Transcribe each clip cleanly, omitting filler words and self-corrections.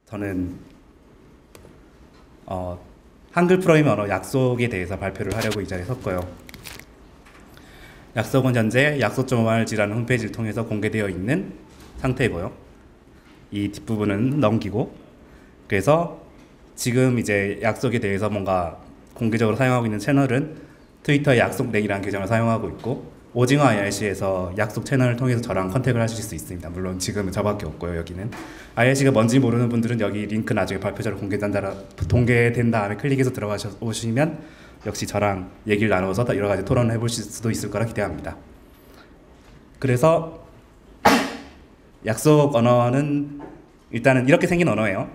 저는 한글 프로그래밍 언어 약속에 대해서 발표를 하려고 이 자리에 섰고요. 약속은 현재 약속.org라는 홈페이지를 통해서 공개되어 있는 상태고요. 이 뒷부분은 넘기고, 그래서 지금 이제 약속에 대해서 뭔가 공개적으로 사용하고 있는 채널은 트위터의 약속랭이라는 계정을 사용하고 있고, 오징어 IRC에서 약속 채널을 통해서 저랑 컨택을 하실 수 있습니다. 물론 지금은 저밖에 없고요. 여기는 IRC가 뭔지 모르는 분들은 여기 링크 나중에 발표자로 공개된 다음에 클릭해서 들어가셔 오시면 역시 저랑 얘기를 나누어서 여러 가지 토론을 해보실 수도 있을 거라 기대합니다. 그래서 약속 언어는 일단은 이렇게 생긴 언어예요.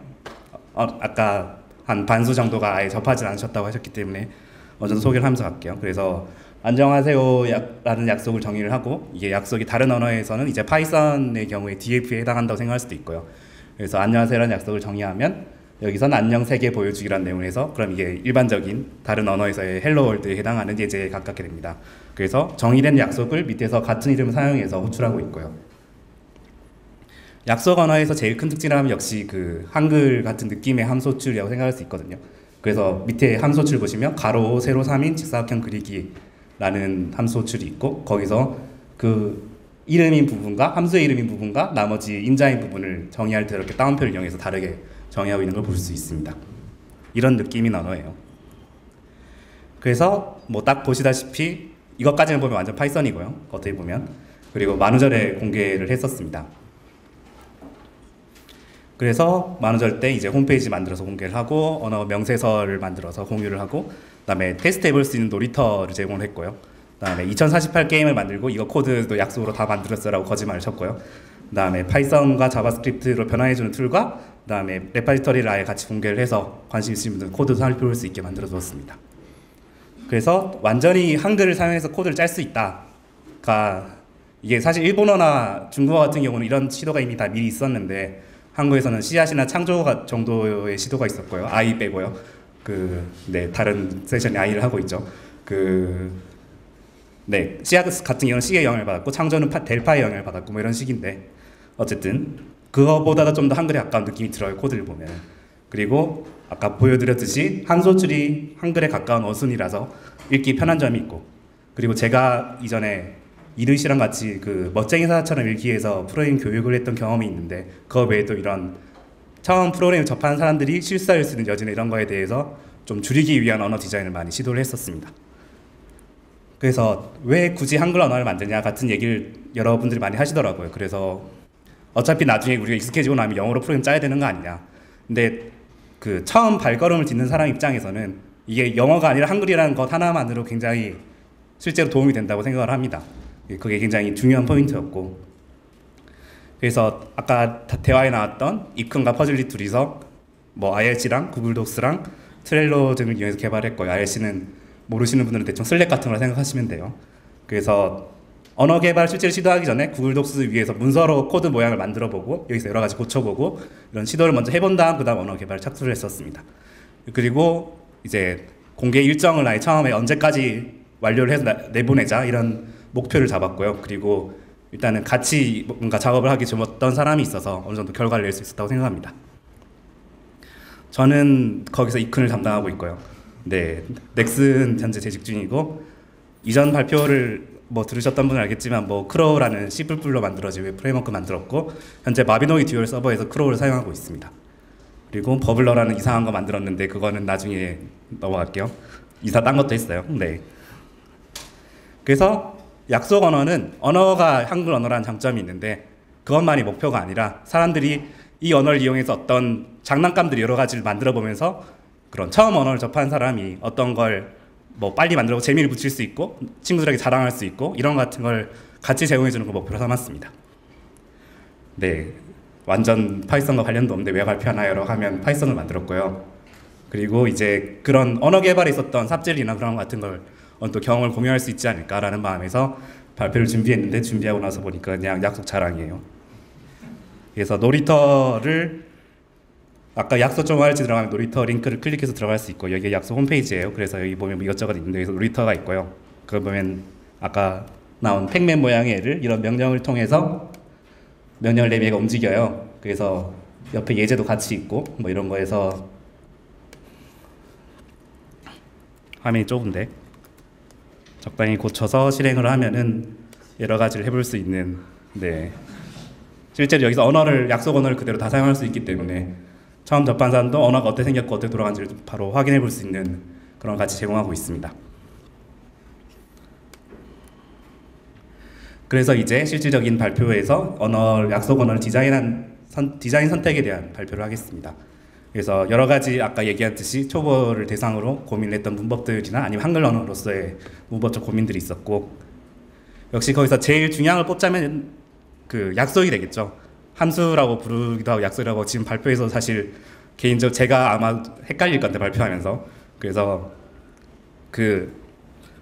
아까 한 반수 정도가 아예 접하지 않으셨다고 하셨기 때문에 먼저 소개를 하면서 갈게요. 그래서 안녕하세요 라는 약속을 정의를 하고, 이게 약속이 다른 언어에서는 이제 파이썬의 경우에 DF에 해당한다고 생각할 수도 있고요. 그래서 안녕하세요라는 약속을 정의하면 여기서는 안녕 세계 보여주기라는 내용을 해서, 그럼 이게 일반적인 다른 언어에서의 헬로 월드에 해당하는 예제에 가깝게 됩니다. 그래서 정의된 약속을 밑에서 같은 이름을 사용해서 호출하고 있고요. 약속 언어에서 제일 큰 특징이라면 역시 그 한글 같은 느낌의 함수호출이라고 생각할 수 있거든요. 그래서 밑에 함수호출 보시면 가로, 세로, 3인, 직사각형 그리기라는 함수호출이 있고, 거기서 그 이름인 부분과 함수의 이름인 부분과 나머지 인자인 부분을 정의할 때 이렇게 따옴표를 이용해서 다르게 정의하고 있는 걸 볼 수 있습니다. 이런 느낌인 언어예요. 그래서 뭐 딱 보시다시피 이것까지는 보면 완전 파이썬이고요. 어떻게 보면. 그리고 만우절에 공개를 했었습니다. 그래서 만우절 때 이제 홈페이지 만들어서 공개를 하고, 언어 명세서를 만들어서 공유를 하고, 그다음에 테스트 해볼 수 있는 놀이터를 제공을 했고요. 그다음에 2048 게임을 만들고 이거 코드도 약속으로 다 만들었어라고 거짓말을 쳤고요. 그다음에 파이썬과 자바스크립트로 변환해주는 툴과 그다음에 레파지터리를 아예 같이 공개를 해서 관심 있으신 분들 코드도 살펴볼 수 있게 만들어 두었습니다. 그래서 완전히 한글을 사용해서 코드를 짤 수 있다가, 이게 사실 일본어나 중국어 같은 경우는 이런 시도가 이미 다 미리 있었는데, 한국에서는 씨앗이나 창조 정도의 시도가 있었고요. 아이 빼고요. 다른 세션이 아이를 하고 있죠. 씨앗 같은 경우는 C의 영향을 받았고, 창조는 델파의 영향을 받았고, 뭐 이런 식인데, 어쨌든 그거보다도 좀 더 한글에 가까운 느낌이 들어요, 코드를 보면. 그리고 아까 보여드렸듯이 함수호출이 한글에 가까운 어순이라서 읽기 편한 점이 있고, 그리고 제가 이전에 이르 씨랑 같이 그 멋쟁이 사자처럼 읽기에서 프로그래밍 교육을 했던 경험이 있는데, 그거 외에도 이런 처음 프로그래밍을 접하는 사람들이 실수할 수 있는 여지나 이런 거에 대해서 좀 줄이기 위한 언어 디자인을 많이 시도를 했었습니다. 그래서 왜 굳이 한글 언어를 만드냐 같은 얘기를 여러분들이 많이 하시더라고요. 그래서 어차피 나중에 우리가 익숙해지고 나면 영어로 프로그램 짜야 되는 거 아니냐. 근데 그 처음 발걸음을 딛는 사람 입장에서는 이게 영어가 아니라 한글이라는 것 하나만으로 굉장히 실제로 도움이 된다고 생각을 합니다. 그게 굉장히 중요한 포인트였고, 그래서 아까 대화에 나왔던 입큰과 퍼즐릿 둘이서 뭐 IRC랑 구글 독스랑 트렐로 등을 이용해서 개발했고요. IRC는 모르시는 분들은 대충 슬랙 같은 걸 생각하시면 돼요. 그래서 언어 개발 실제로 시도하기 전에 구글 독스 위에서 문서로 코드 모양을 만들어보고 여기서 여러 가지 고쳐보고 이런 시도를 먼저 해본 다음 그 다음 언어 개발 착수를 했었습니다. 그리고 이제 공개 일정을 아예 처음에 언제까지 완료를 해서 내보내자 이런 목표를 잡았고요. 그리고 일단은 같이 뭔가 작업을 하기 좀 어떤 사람이 있어서 어느 정도 결과를 낼 수 있었다고 생각합니다. 저는 거기서 이큰을 담당하고 있고요. 네, 넥슨 현재 재직 중이고, 이전 발표를 뭐 들으셨던 분은 알겠지만 뭐 크로우라는 C++로 만들어진 웹 프레임워크 만들었고, 현재 마비노기 듀얼 서버에서 크로우를 사용하고 있습니다. 그리고 버블러라는 이상한 거 만들었는데 그거는 나중에 넘어갈게요. 이사 딴 것도 했어요. 네. 그래서 약속 언어는 언어가 한글 언어라는 장점이 있는데, 그것만이 목표가 아니라 사람들이 이 언어를 이용해서 어떤 장난감들이 여러 가지를 만들어 보면서 그런 처음 언어를 접한 사람이 어떤 걸 뭐 빨리 만들고 재미를 붙일 수 있고 친구들에게 자랑할 수 있고 이런 같은 걸 같이 제공해주는 걸 목표로 삼았습니다. 네, 완전 파이썬과 관련도 없는데 왜 발표하나요? 하면 파이썬을 만들었고요. 그리고 이제 그런 언어 개발에 있었던 삽질이나 그런 같은 걸 또 경험을 공유할 수 있지 않을까라는 마음에서 발표를 준비했는데, 준비하고 나서 보니까 그냥 약속 자랑이에요. 그래서 놀이터를 아까 약속.org 들어가면 놀이터 링크를 클릭해서 들어갈 수 있고, 여기 약속 홈페이지예요. 그래서 여기 보면 이것저것 있는데 여기서 놀이터가 있고요. 그거 보면 아까 나온 팩맨 모양의 애를 이런 명령을 통해서 명령을 내면 얘가 움직여요. 그래서 옆에 예제도 같이 있고 뭐 이런 거에서 화면이 좁은데 적당히 고쳐서 실행을 하면은 여러 가지를 해볼 수 있는 네 실제로 여기서 약속 언어를 그대로 다 사용할 수 있기 때문에 처음 접한 사람도 언어가 어떻게 생겼고 어떻게 돌아가는지를 바로 확인해 볼 수 있는 그런 가치 제공하고 있습니다. 그래서 이제 실질적인 발표에서 약속 언어를 디자인 선택에 대한 발표를 하겠습니다. 그래서 여러 가지 아까 얘기했듯이 초보를 대상으로 고민했던 문법들이나 아니면 한글 언어로서의 문법적 고민들이 있었고, 역시 거기서 제일 중요한 걸 뽑자면 그 약속이 되겠죠. 함수라고 부르기도 하고 약속이라고 지금 발표에서 사실 개인적으로 제가 아마 헷갈릴 건데 발표하면서, 그래서 그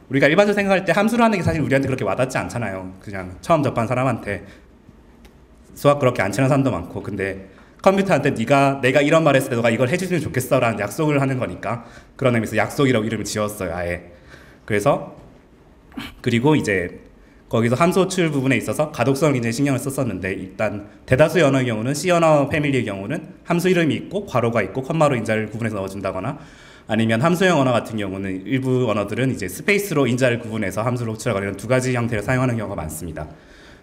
우리가 일반적으로 생각할 때 함수라는 게 사실 우리한테 그렇게 와닿지 않잖아요. 그냥 처음 접한 사람한테. 수학 그렇게 안 치는 사람도 많고. 근데 컴퓨터한테 내가 이런 말 했을 때 너가 이걸 해주시면 좋겠어 라는 약속을 하는 거니까 그런 의미에서 약속이라고 이름을 지었어요, 아예. 그리고 이제 거기서 함수 호출 부분에 있어서 가독성을 굉장히 신경을 썼었는데, 일단 대다수의 언어의 경우는 C 언어 패밀리의 경우는 함수 이름이 있고 괄호가 있고 컴마로 인자를 구분해서 넣어준다거나, 아니면 함수형 언어 같은 경우는 일부 언어들은 이제 스페이스로 인자를 구분해서 함수를 호출하거나 이런 두 가지 형태를 사용하는 경우가 많습니다.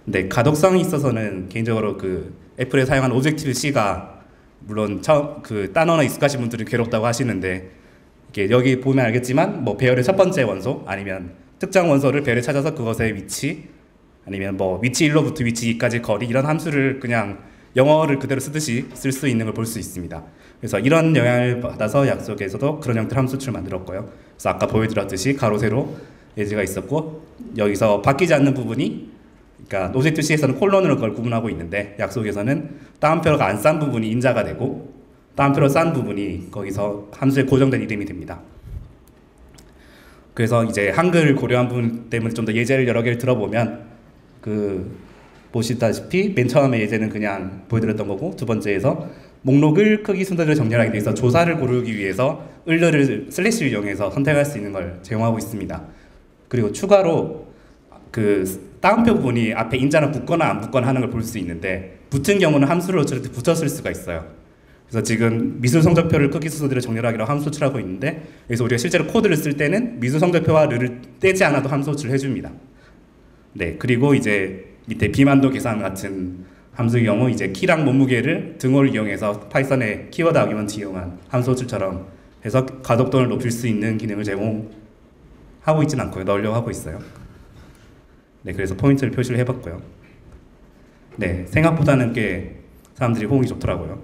근데 가독성이 있어서는 개인적으로 그 애플에 사용한 오브젝티브 C가 물론 딴 언어 익숙하신 분들은 괴롭다고 하시는데, 이게 여기 보면 알겠지만 뭐 배열의 첫 번째 원소 아니면 특정 원소를 배열에 찾아서 그것의 위치 아니면 뭐 위치 1로부터 위치 2까지 거리, 이런 함수를 그냥 영어를 그대로 쓰듯이 쓸 수 있는 걸 볼 수 있습니다. 그래서 이런 영향을 받아서 약속에서도 그런 형태의 함수 호출을 만들었고요. 그래서 아까 보여드렸듯이 가로 세로 예제가 있었고, 여기서 바뀌지 않는 부분이, 그러니까 오브젝트 C에서는 콜론으로 그걸 구분하고 있는데 약속에서는 따옴표가 안 싼 부분이 인자가 되고 따옴표로 싼 부분이 거기서 함수에 고정된 이름이 됩니다. 그래서 이제 한글 고려한 부분 때문에 좀 더 예제를 여러 개를 들어보면, 보시다시피 맨 처음에 예제는 그냥 보여드렸던 거고, 두 번째에서 목록을 크기 순서대로 정렬하게 돼 있어 조사를 고르기 위해서 을르를 슬래시를 이용해서 선택할 수 있는 걸 제공하고 있습니다. 그리고 추가로 따옴표 부분이 앞에 인자는 붙거나 안 붙거나 하는 걸 볼 수 있는데, 붙은 경우는 함수를 호출할 때 붙었을 수가 있어요. 그래서 지금 미술 성적표를 크기 순서대로 정렬하기로 함수 호출하고 있는데, 그래서 우리가 실제로 코드를 쓸 때는 미술 성적표와 르를 떼지 않아도 함수 호출을 해줍니다. 네, 그리고 이제 밑에 비만도 계산 같은 함수의 경우 이제 키랑 몸무게를 등호를 이용해서 파이썬의 키워드 아규먼트 이용한 함수 호출처럼 해서 가독도를 높일 수 있는 기능을 제공하고 있진 않고요. 넣으려고 하고 있어요. 네, 그래서 포인트를 표시를 해봤고요. 네, 생각보다는 꽤 사람들이 호응이 좋더라고요.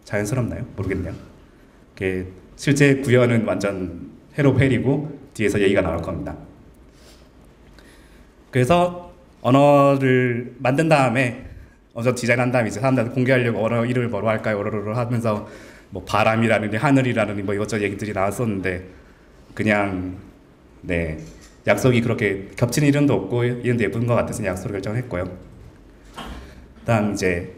자연스럽나요? 모르겠네요. 실제 구현은 완전 회로회리고 뒤에서 얘기가 나올 겁니다. 그래서 언어를 만든 다음에 어서 디자인한 다음에 이제 사람들한테 공개하려고 언어 이름을 뭐로 할까요? 오로로로 하면서 뭐 바람이라느니 하늘이라느니 뭐 이것저것 얘기들이 나왔었는데, 그냥 네, 약속이 그렇게 겹치는 이름도 없고 이름도 예쁜 것 같아서 약속을 결정했고요. 그다음 이제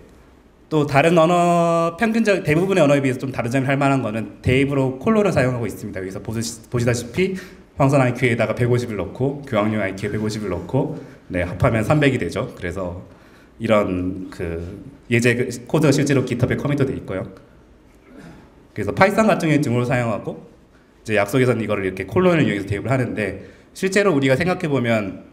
또 다른 언어 평균적 대부분의 언어에 비해서 좀 다른 점이 할 만한 거는 대입으로 콜론을 사용하고 있습니다. 여기서 보시다시피 황선 IQ에다가 150을 넣고 교황용 IQ에 150을 넣고 네, 합하면 300이 되죠. 그래서 이런 예제 코드가 실제로 GitHub에 커밋도 있고요. 그래서 파이썬 같은 경우에 등호를 사용하고 이제 약속에서는 이거를 이렇게 콜론을 이용해서 대입을 하는데, 실제로 우리가 생각해 보면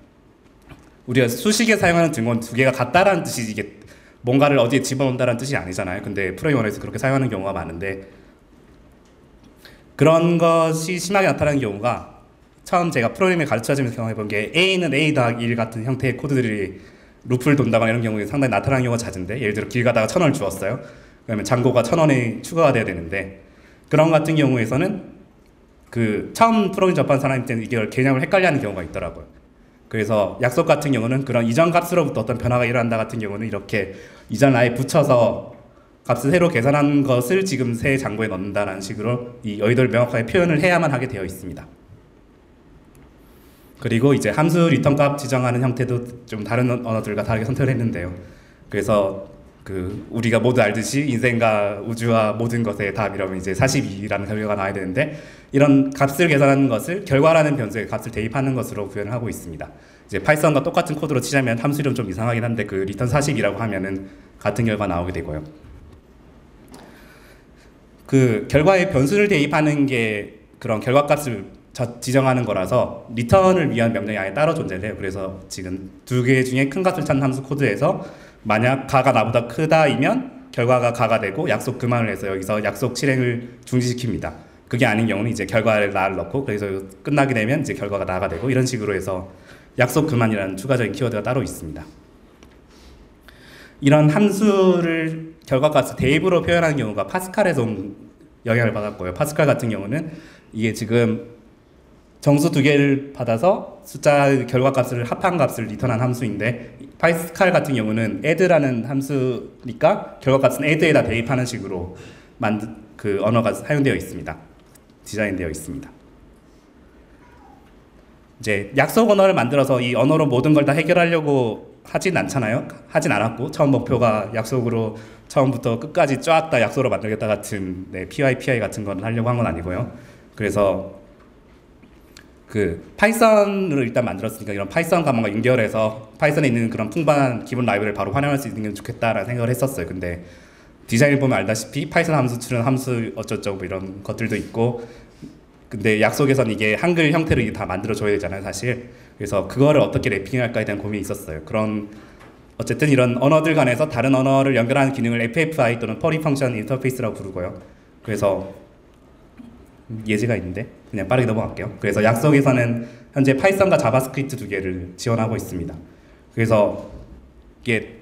우리가 수식에 사용하는 등호는 두 개가 같다라는 뜻이, 이게 뭔가를 어디에 집어넣는다는 뜻이 아니잖아요. 근데 프로그래밍 언어에서 그렇게 사용하는 경우가 많은데, 그런 것이 심하게 나타나는 경우가, 처음 제가 프로그래밍을 가르쳐주면서 경험해본 게 A는 A 더하기 1 같은 형태의 코드들이 루프를 돈다거나 이런 경우에 상당히 나타나는 경우가 잦은데, 예를 들어 길 가다가 1,000원을 주었어요. 그러면 잔고가 1,000원이 추가가 돼야 되는데, 그런 같은 경우에서는 처음 프로그래밍 접한 사람일 때는 이걸 개념을 헷갈려하는 경우가 있더라고요. 그래서 약속 같은 경우는 그런 이전 값으로부터 어떤 변화가 일어난다 같은 경우는 이렇게 이전 아예 붙여서 값을 새로 계산한 것을 지금 새 잔고에 넣는다는 식으로 이 여의도를 명확하게 표현을 해야만 하게 되어 있습니다. 그리고 이제 함수 리턴 값 지정하는 형태도 좀 다른 언어들과 다르게 선택을 했는데요. 그래서 우리가 모두 알듯이 인생과 우주와 모든 것의 답이라면 이제 42라는 결과가 나와야 되는데, 이런 값을 계산하는 것을 결과라는 변수에 값을 대입하는 것으로 구현을 하고 있습니다. 이제 파이썬과 똑같은 코드로 치자면 함수 이름 좀 이상하긴 한데 리턴 40이라고 하면은 같은 결과 나오게 되고요. 그 결과에 변수를 대입하는 게 그런 결과값을 지정하는 거라서 리턴을 위한 명령이 아예 따로 존재를 해요. 그래서 지금 두 개 중에 큰 값을 찾는 함수 코드에서 만약 가가 나보다 크다이면 결과가 가가 되고 약속 그만을 해서 여기서 약속 실행을 중지시킵니다. 그게 아닌 경우는 이제 결과를 나를 넣고 그래서 끝나게 되면 이제 결과가 나가 되고 이런 식으로 해서 약속 그만이라는 추가적인 키워드가 따로 있습니다. 이런 함수를 결과값을 대입으로 표현하는 경우가 파스칼에서 영향을 받았고요. 파스칼 같은 경우는 이게 지금 정수 두 개를 받아서 숫자 결과값을 합한 값을 리턴한 함수인데 파스칼 같은 경우는 add라는 함수니까 결과값은 add에다 대입하는 식으로 그 언어가 사용되어 있습니다. 디자인되어 있습니다. 이제 약속 언어를 만들어서 이 언어로 모든 걸 다 해결하려고 하진 않잖아요. 하진 않았고 처음 목표가 약속으로 처음부터 끝까지 쫙 다 약속으로 만들겠다 같은 PY 같은 건 하려고 한 건 아니고요. 그래서 그 파이썬으로 일단 만들었으니까 이런 파이썬 가문과 연결해서 파이썬에 있는 그런 풍부한 기본 라이브러리를 바로 활용할 수 있는 게 좋겠다라는 생각을 했었어요. 근데 디자인을 보면 알다시피 파이썬 함수 추론 함수 어쩌고 이런 것들도 있고 근데 약속에선 이게 한글 형태로 이게 다 만들어줘야 되잖아요, 사실. 그래서 그거를 어떻게 래핑할까에 대한 고민이 있었어요. 그런 어쨌든 이런 언어들 간에서 다른 언어를 연결하는 기능을 FFI 또는 Poly Function Interface라고 부르고요. 그래서 예제가 있는데 그냥 빠르게 넘어갈게요. 그래서 약속에서는 현재 파이썬과 자바스크립트 두 개를 지원하고 있습니다. 그래서 이게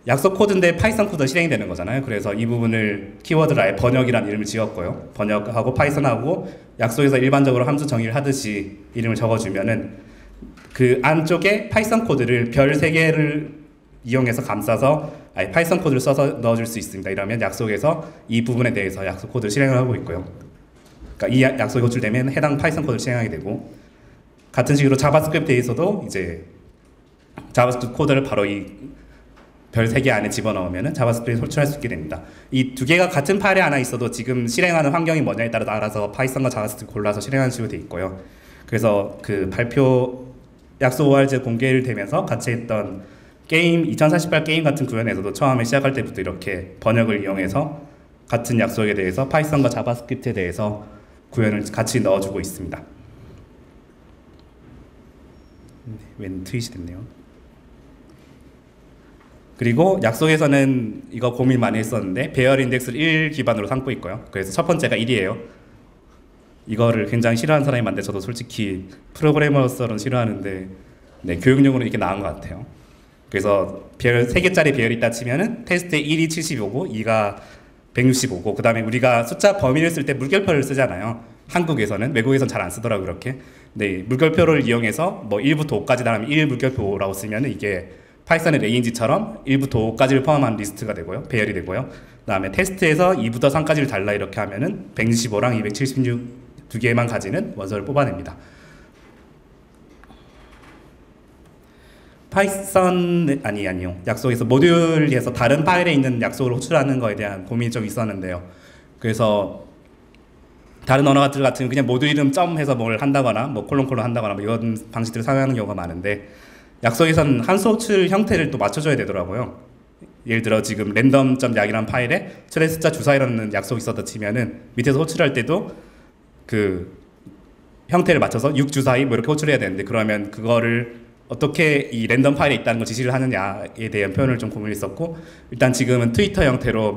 약속 코드인데 파이썬 코드가 실행이 되는 거잖아요. 그래서 이 부분을 키워드를 아예 번역이라는 이름을 지었고요. 번역하고 파이썬하고 약속에서 일반적으로 함수 정의를 하듯이 이름을 적어주면은 그 안쪽에 파이썬 코드를 별 3개를 이용해서 감싸서 아예 파이썬 코드를 써서 넣어줄 수 있습니다. 이러면 약속에서 이 부분에 대해서 약속 코드를 실행을 하고 있고요. 그러니까 이 약속이 호출되면 해당 파이썬 코드를 실행하게 되고 같은 식으로 자바스크립트에서도 이제 자바스크립트 코드를 바로 이 별 3개 안에 집어넣으면 자바스크립트를 호출할 수 있게 됩니다. 이 두 개가 같은 파일에 하나 있어도 지금 실행하는 환경이 뭐냐에 따라 알아서 파이썬과 자바스크립트 골라서 실행하는 식으로 되어 있고요. 그래서 그 발표 약속 ORG 공개를 되면서 같이 했던 게임 2048 게임 같은 구현에서도 처음에 시작할 때부터 이렇게 번역을 이용해서 같은 약속에 대해서 파이썬과 자바스크립트에 대해서 구현을 같이 넣어주고 있습니다. 웬 트윗이 됐네요. 그리고 약속에서는 이거 고민 많이 했었는데 배열 인덱스를 1 기반으로 삼고 있고요. 그래서 첫 번째가 1이에요. 이거를 굉장히 싫어하는 사람이 많은데 저도 솔직히 프로그래머로서는 싫어하는데 교육용으로 이렇게 나온 것 같아요. 그래서 배열 3개짜리 배열이 있다 치면은 테스트에 1이 75고 2가 165고 그 다음에 우리가 숫자 범위를 쓸 때 물결표를 쓰잖아요. 한국에서는, 외국에서는 잘 안 쓰더라고요, 그렇게. 네, 물결표를 이용해서 뭐 1부터 5까지 나가면 1 물결표 5라고 쓰면 이게 파이썬의 레인지처럼 1부터 5까지를 포함한 리스트가 되고요. 배열이 되고요. 그 다음에 테스트에서 2부터 3까지를 달라 이렇게 하면은 165랑 276 두 개만 가지는 원서를 뽑아냅니다. 파이썬 아니요. 약속에서 모듈에서 다른 파일에 있는 약속을 호출하는 거에 대한 고민이 좀 있었는데요. 그래서 다른 언어 같은 그냥 모듈 이름 점 해서 뭘 한다거나 뭐 콜론 한다거나 뭐 이런 방식들을 사용하는 경우가 많은데 약속에서는 함수 호출 형태를 또 맞춰줘야 되더라고요. 예를 들어 지금 랜덤.약이라는 파일에 트레 숫자 주사위라는 약속이 있었다 치면은 밑에서 호출할 때도 그 형태를 맞춰서 6주사위 뭐 이렇게 호출해야 되는데 그러면 그거를 어떻게 이 랜덤 파일에 있다는 걸 지시를 하느냐에 대한 표현을 좀 고민했었고 일단 지금은 트위터 형태로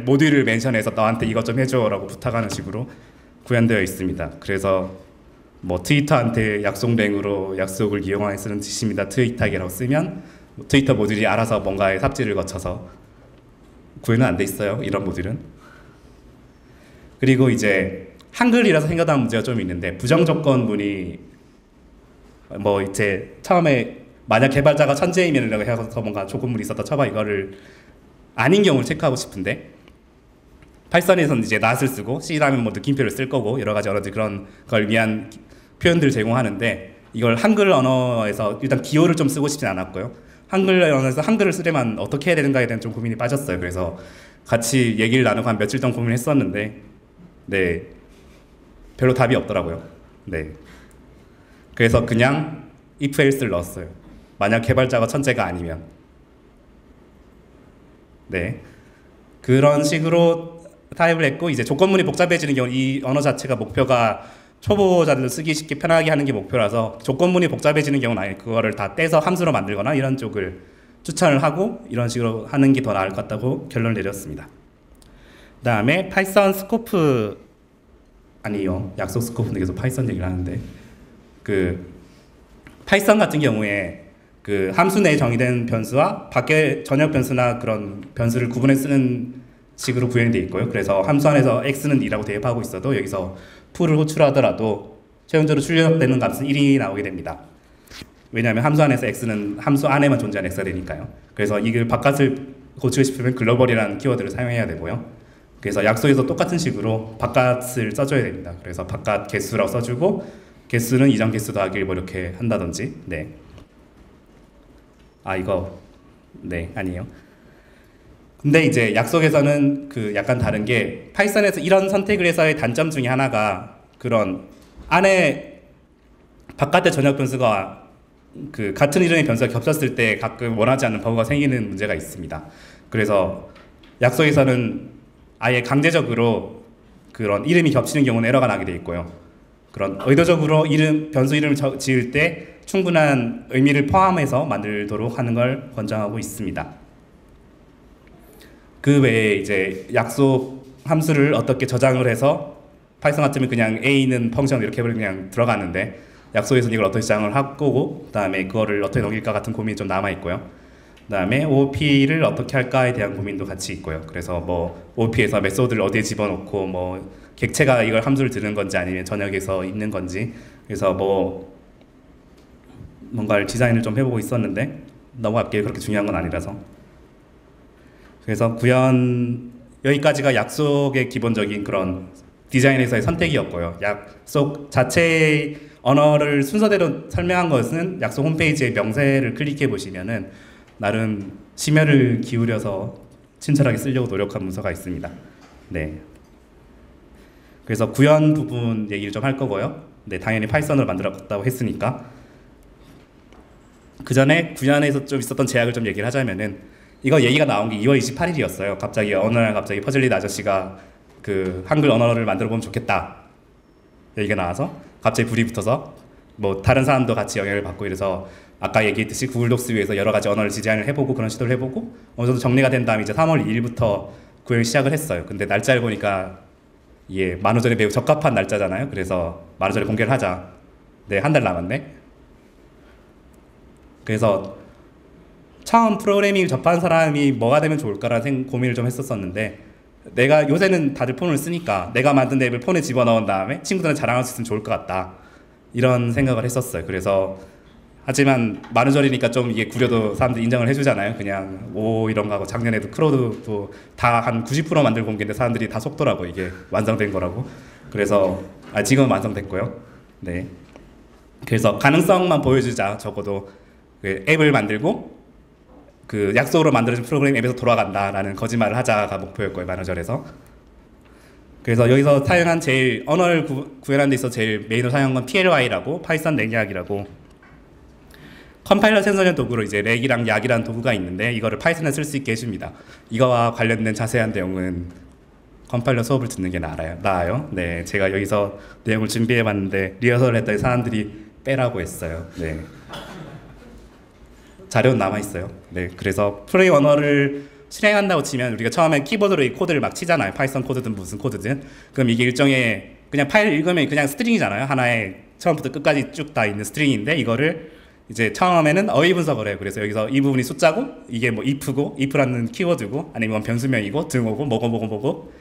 모듈을 멘션해서 너한테 이것 좀 해줘라고 부탁하는 식으로 구현되어 있습니다. 그래서 뭐 트위터한테 약속랭으로 약속을 이용하여 쓰는 뜻입니다. 트위터라고 쓰면 트위터 모듈이 알아서 뭔가의 삽질을 거쳐서 구현은 안 돼 있어요. 이런 모듈은. 그리고 이제 한글이라서 생겨난 문제가 좀 있는데 부정조건문이 뭐 이제 처음에 만약 개발자가 천재이면 이라고 해서 뭔가 조건문이 있었다 쳐봐 이거를 아닌 경우를 체크하고 싶은데 파이썬에서는 이제 낫을 쓰고 C라면 뭐 느낌표를 쓸 거고 여러 가지 그런 걸 위한 표현들을 제공하는데 이걸 한글 언어에서 일단 기호를 좀 쓰고 싶진 않았고요. 한글 언어에서 한글을 쓰려면 어떻게 해야 되는가에 대한 좀 고민이 빠졌어요. 그래서 같이 얘기를 나누고 한 며칠 동안 고민했었는데 네 별로 답이 없더라고요. 네 그래서 그냥 if else를 넣었어요. 만약 개발자가 천재가 아니면 네 그런 식으로 타입을 했고 이제 조건문이 복잡해지는 경우 이 언어 자체가 목표가 초보자들도 쓰기 쉽게 편하게 하는 게 목표라서 조건문이 복잡해지는 경우는 아예 그거를 다 떼서 함수로 만들거나 이런 쪽을 추천을 하고 이런 식으로 하는 게 더 나을 것 같다고 결론을 내렸습니다. 그 다음에 파이썬 스코프 아니요 약속 스코프인데 계속 파이썬 얘기를 하는데 그 파이썬 같은 경우에 그 함수 내에 정의된 변수와 밖에 전역 변수나 그런 변수를 구분해 쓰는 식으로 구현이 되어 있고요. 그래서 함수 안에서 x는 2라고 대입하고 있어도 여기서 풀을 호출하더라도 최종적으로 출력되는 값은 1이 나오게 됩니다. 왜냐하면 함수 안에서 x는 함수 안에만 존재하는 x가 되니까요. 그래서 이걸 바깥을 고치고 싶으면 글로벌이라는 키워드를 사용해야 되고요. 그래서 약속에서 똑같은 식으로 바깥을 써줘야 됩니다. 그래서 바깥 개수라고 써주고 개수는 이전 개수 더하기 1 뭐 이렇게 한다든지. 네. 아 이거 네 아니에요. 근데 이제 약속에서는 그 약간 다른 게 파이썬에서 이런 선택을 해서의 단점 중에 하나가 그런 안에 바깥의 전역 변수가 그 같은 이름의 변수가 겹쳤을 때 가끔 원하지 않는 버그가 생기는 문제가 있습니다. 그래서 약속에서는 아예 강제적으로 그런 이름이 겹치는 경우는 에러가 나게 돼 있고요. 그런 의도적으로 변수 이름을 지을 때 충분한 의미를 포함해서 만들도록 하는 걸 권장하고 있습니다. 그 외에 이제 약속 함수를 어떻게 저장을 해서 파이썬 같으면 그냥 A는 펑션 이렇게 해버리면 그냥 들어가는데 약속에서는 이걸 어떻게 저장을 할 거고 그 다음에 그거를 어떻게 넘길까 같은 고민이 좀 남아있고요. 그 다음에 OOP를 어떻게 할까에 대한 고민도 같이 있고요. 그래서 뭐 OOP에서 메소드를 어디에 집어넣고 뭐 객체가 이걸 함수를 드는 건지 아니면 전역에서 있는 건지 그래서 뭐 뭔가를 디자인을 좀 해보고 있었는데 너무 앞게 그렇게 중요한 건 아니라서 그래서 구현 여기까지가 약속의 기본적인 그런 디자인에서의 선택이었고요. 약속 자체의 언어를 순서대로 설명한 것은 약속 홈페이지의 명세를 클릭해 보시면은 나름 심혈을 기울여서 친절하게 쓰려고 노력한 문서가 있습니다. 네. 그래서 구현 부분 얘기를 좀 할 거고요. 네, 당연히 파이썬으로 만들었다고 했으니까. 그 전에 구현에서 좀 있었던 제약을 좀 얘기를 하자면은 이거 얘기가 나온 게 2월 28일이었어요. 갑자기 어느 날 갑자기 퍼즐릿 아저씨가 그 한글 언어를 만들어 보면 좋겠다 얘기가 나와서 갑자기 불이 붙어서 뭐 다른 사람도 같이 영향을 받고 이래서 아까 얘기했듯이 구글 독스 위에서 여러 가지 언어를 디자인을 해보고 그런 시도를 해보고 어느 정도 정리가 된 다음에 이제 3월 2일부터 구현을 시작을 했어요. 근데 날짜를 보니까 예, 만우절에 매우 적합한 날짜잖아요. 그래서 만우절에 공개를 하자. 네, 한 달 남았네. 그래서 처음 프로그래밍 접한 사람이 뭐가 되면 좋을까라는 고민을 좀 했었었는데 내가 요새는 다들 폰을 쓰니까 내가 만든 앱을 폰에 집어넣은 다음에 친구들한테 자랑할 수 있으면 좋을 것 같다 이런 생각을 했었어요. 그래서 하지만 만우절이니까 좀 이게 구려도 사람들이 인정을 해주잖아요. 그냥 오 이런 거 하고 작년에도 크로드도 다 한 90% 만들고 온 게 있는데 사람들이 다 속더라고 이게 완성된 거라고. 그래서 지금은 완성됐고요. 네. 그래서 가능성만 보여주자. 적어도 그 앱을 만들고 그 약속으로 만들어진 프로그램 앱에서 돌아간다라는 거짓말을 하자가 목표였고요. 만우절에서. 그래서 여기서 사용한 제일 언어를 구현하는 데 있어서 제일 메인으로 사용한 건 PLY라고 파이썬 렉약이라고 컴파일러 생성형 도구로 이제 렉이랑 약이라는 도구가 있는데 이거를 파이썬에 쓸 수 있게 해줍니다. 이거와 관련된 자세한 내용은 컴파일러 수업을 듣는 게 나아요. 네, 제가 여기서 내용을 준비해봤는데 리허설을 했더니 사람들이 빼라고 했어요. 네. 자료는 남아있어요. 네, 그래서 프로그래밍 언어를 실행한다고 치면 우리가 처음에 키보드로 이 코드를 막 치잖아요. 파이썬 코드든 무슨 코드든. 그럼 이게 일종의 그냥 파일 읽으면 그냥 스트링이잖아요. 하나의 처음부터 끝까지 쭉 다 있는 스트링인데 이거를 이제 처음에는 어휘 분석을 해요. 그래서 여기서 이 부분이 숫자고 이게 뭐 if고 if라는 키워드고 아니면 변수명이고 등호고 뭐고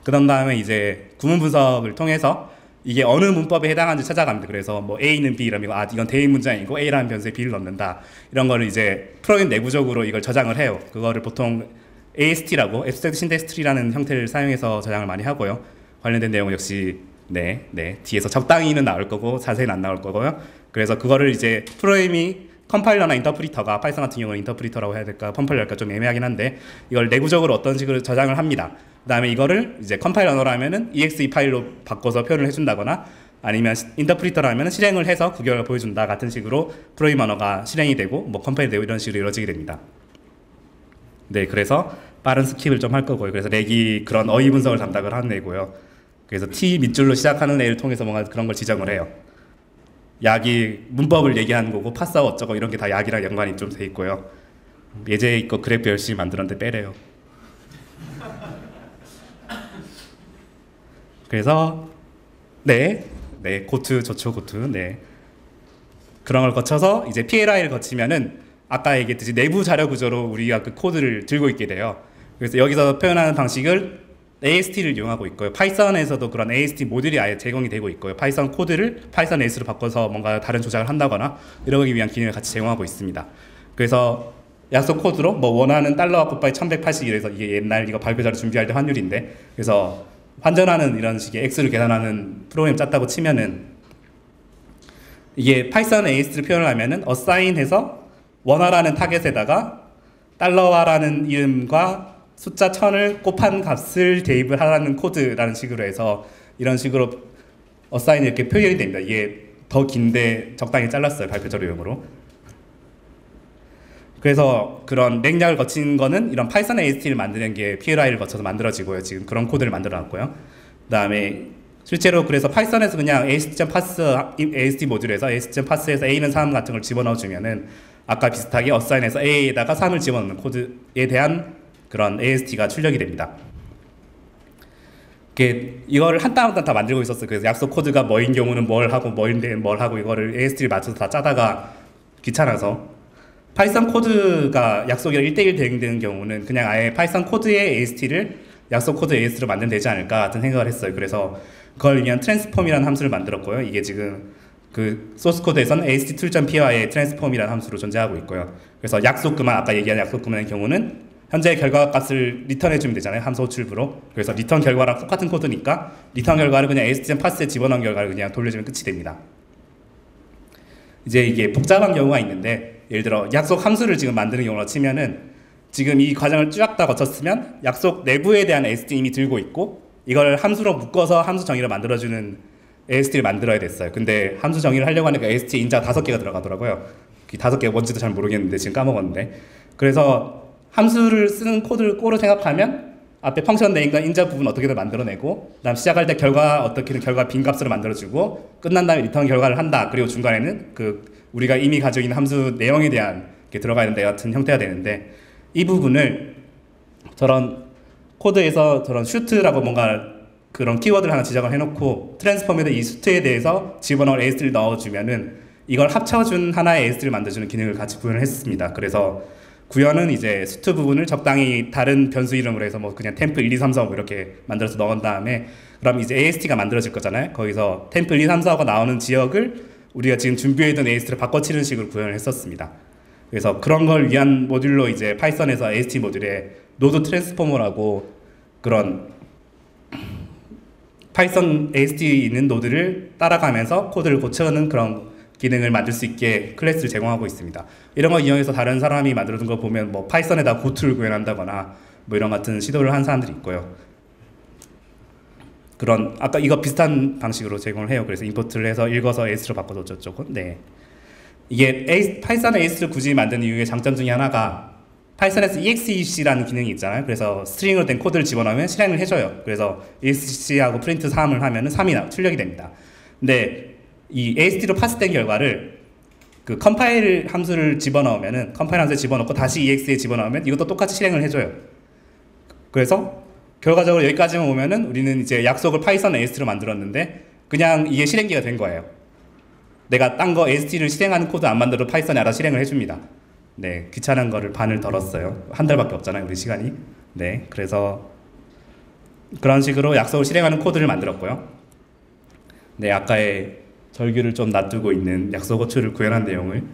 그런 다음에 이제 구문 분석을 통해서 이게 어느 문법에 해당하는지 찾아갑니다. 그래서 뭐 A는 B 이러면 이건 대입 문장이고 A라는 변수에 B를 넣는다. 이런 거를 이제 프로그램 내부적으로 이걸 저장을 해요. 그거를 보통 AST라고 Abstract Syntax Tree라는 형태를 사용해서 저장을 많이 하고요. 관련된 내용 역시 뒤에서 적당히는 나올 거고 자세히는 안 나올 거고요. 그래서 그거를 이제 프로그램이 컴파일러나 인터프리터가 파이썬 같은 경우는 인터프리터라고 해야 될까 컴파일러일까 좀 애매하긴 한데 이걸 내부적으로 어떤 식으로 저장을 합니다. 그 다음에 이거를 이제 컴파일러로 하면은 exe 파일로 바꿔서 표현을 해준다거나 아니면 인터프리터로 하면은 실행을 해서 그 결과를 보여준다 같은 식으로 프로그래밍 언어가 실행이 되고 뭐 컴파일 되고 이런 식으로 이루어지게 됩니다. 네, 그래서 빠른 스킵을 좀 할 거고요. 그래서 렉이 그런 어휘 분석을 담당을 하는 애고요. 그래서 T 밑줄로 시작하는 애를 통해서 뭔가 그런 걸 지정을 해요. 약이 문법을 얘기하는 거고 파스하고 어쩌고 이런 게 다 약이랑 연관이 좀 돼 있고요. 예제 있고 그래프 열심히 만들었는데 빼래요. 그래서 네 고트 좋죠. 고트. 네 그런 걸 거쳐서 이제 PLI를 거치면은 아까 얘기했듯이 내부 자료 구조로 우리가 그 코드를 들고 있게 돼요. 그래서 여기서 표현하는 방식을 AST를 이용하고 있고요. 파이썬에서도 그런 AST 모듈이 아예 제공이 되고 있고요. 파이썬 코드를 파이썬 AS로 바꿔서 뭔가 다른 조작을 한다거나 이러기 위한 기능을 같이 제공하고 있습니다. 그래서 약속 코드로 뭐 원하는 달러와 굿바이 1180 이래서 이게 옛날 이거 발표 자료 준비할 때 환율인데, 그래서 환전하는 이런 식의 X를 계산하는 프로그램 짰다고 치면은 이게 파이썬 AST를 표현을 하면은 assign해서 원화라는 타겟에다가 달러화라는 이름과 숫자 1000을 곱한 값을 대입을 하라는 코드라는 식으로 해서 이런 식으로 assign이 이렇게 표현이 됩니다. 이게 더 긴데 적당히 잘랐어요. 발표 자료용으로. 그래서 그런 맥락을 거친 거는 이런 파이썬 AST를 만드는 게 PLI를 거쳐서 만들어지고요. 지금 그런 코드를 만들어 놨고요. 그 다음에 실제로 그래서 파이썬에서 그냥 AST.pass AST 모듈에서 AST.pass에서 A는 3 같은 걸 집어넣어 주면은 아까 비슷하게 assign에서 A에다가 3을 집어넣는 코드에 대한 그런 AST가 출력이 됩니다. 이거를 한 땀 한 땀 다 만들고 있었어요. 그래서 약속 코드가 뭐인 경우는 뭘 하고 뭐인데 뭘 하고 이거를 AST를 맞춰서 다 짜다가 귀찮아서 파이썬 코드가 약속이랑 1대1 대응되는 경우는 그냥 아예 파이썬 코드의 AST를 약속 코드 AST로 만들면 되지 않을까 같은 생각을 했어요. 그래서 그걸 위한 트랜스폼이라는 함수를 만들었고요. 이게 지금 그 소스 코드에서는 AST_toolPy의 트랜스폼이라는 함수로 존재하고 있고요. 그래서 약속 그만, 아까 얘기한 약속 그만의 경우는 현재 결과 값을 리턴해주면 되잖아요. 함수 호출부로. 그래서 리턴 결과랑 똑같은 코드니까 리턴 결과를 그냥 AST.pass에 집어넣은 결과를 그냥 돌려주면 끝이 됩니다. 이제 이게 복잡한 경우가 있는데, 예를 들어 약속 함수를 지금 만드는 경우로 치면은 지금 이 과정을 쫙 다 거쳤으면 약속 내부에 대한 AST 이미 들고 있고 이걸 함수로 묶어서 함수 정의를 만들어주는 AST를 만들어야 됐어요. 근데 함수 정의를 하려고 하니까 AST 인자 5개가 들어가더라고요. 그 5개가 뭔지도 잘 모르겠는데 지금 까먹었는데, 그래서 함수를 쓰는 코드를 꼬로 생각하면 앞에 펑션 네임과 인자 부분 어떻게든 만들어내고, 그 다음 시작할 때 결과 어떻게든 결과 빈값으로 만들어주고, 끝난 다음에 리턴 결과를 한다. 그리고 중간에는 그 우리가 이미 가지고 있는 함수 내용에 대한 게 들어가 있는 데 같은 형태가 되는데, 이 부분을 저런 코드에서 저런 슈트라고 뭔가 그런 키워드를 하나 지정을 해놓고 트랜스폼에다 이 슈트에 대해서 집어넣을 AST를 넣어주면은 이걸 합쳐준 하나의 AST를 만들어주는 기능을 같이 구현을 했습니다. 그래서 구현은 이제 슈트 부분을 적당히 다른 변수 이름으로 해서 뭐 그냥 템프 1, 2, 3, 4, 5 이렇게 만들어서 넣은 다음에, 그럼 이제 AST가 만들어질 거잖아요. 거기서 템프 1, 2, 3, 4, 5가 나오는 지역을 우리가 지금 준비해둔 AST를 바꿔치는 식으로 구현을 했었습니다. 그래서 그런 걸 위한 모듈로 이제 파이썬에서 AST 모듈에 노드 트랜스포머라고 그런 파이썬 AST 있는 노드를 따라가면서 코드를 고쳐는 그런 기능을 만들 수 있게 클래스를 제공하고 있습니다. 이런 거 이용해서 다른 사람이 만들어둔 거 보면 뭐 파이썬에다 고트를 구현한다거나 뭐 이런 같은 시도를 한 사람들이 있고요. 그런 아까 이거 비슷한 방식으로 제공을 해요. 그래서 임포트를 해서 읽어서 AST로 바꿔서 어쩌고. 네. 이게 파이썬 AST를 굳이 만드는 이유의 장점 중에 하나가 파이썬에서 EXEC라는 기능이 있잖아요. 그래서 스트링으로 된 코드를 집어넣으면 실행을 해줘요. 그래서 EXEC하고 프린트 3을 하면은 3이 출력이 됩니다. 근데 이 AST로 파스된 결과를 그 컴파일 함수를 집어넣으면은 컴파일 함수에 집어넣고 다시 EX에 집어넣으면 이것도 똑같이 실행을 해줘요. 그래서 결과적으로 여기까지만 오면은 우리는 이제 약속을 파이썬 AST로 만들었는데 그냥 이게 실행기가 된 거예요. 내가 딴 거 AST를 실행하는 코드 안 만들어도 파이썬이 알아서 실행을 해줍니다. 네, 귀찮은 거를 반을 덜었어요. 한 달밖에 없잖아요, 우리 시간이. 네, 그래서 그런 식으로 약속을 실행하는 코드를 만들었고요. 네, 아까의 절규를 좀 놔두고 있는 약속 호출을 구현한 내용을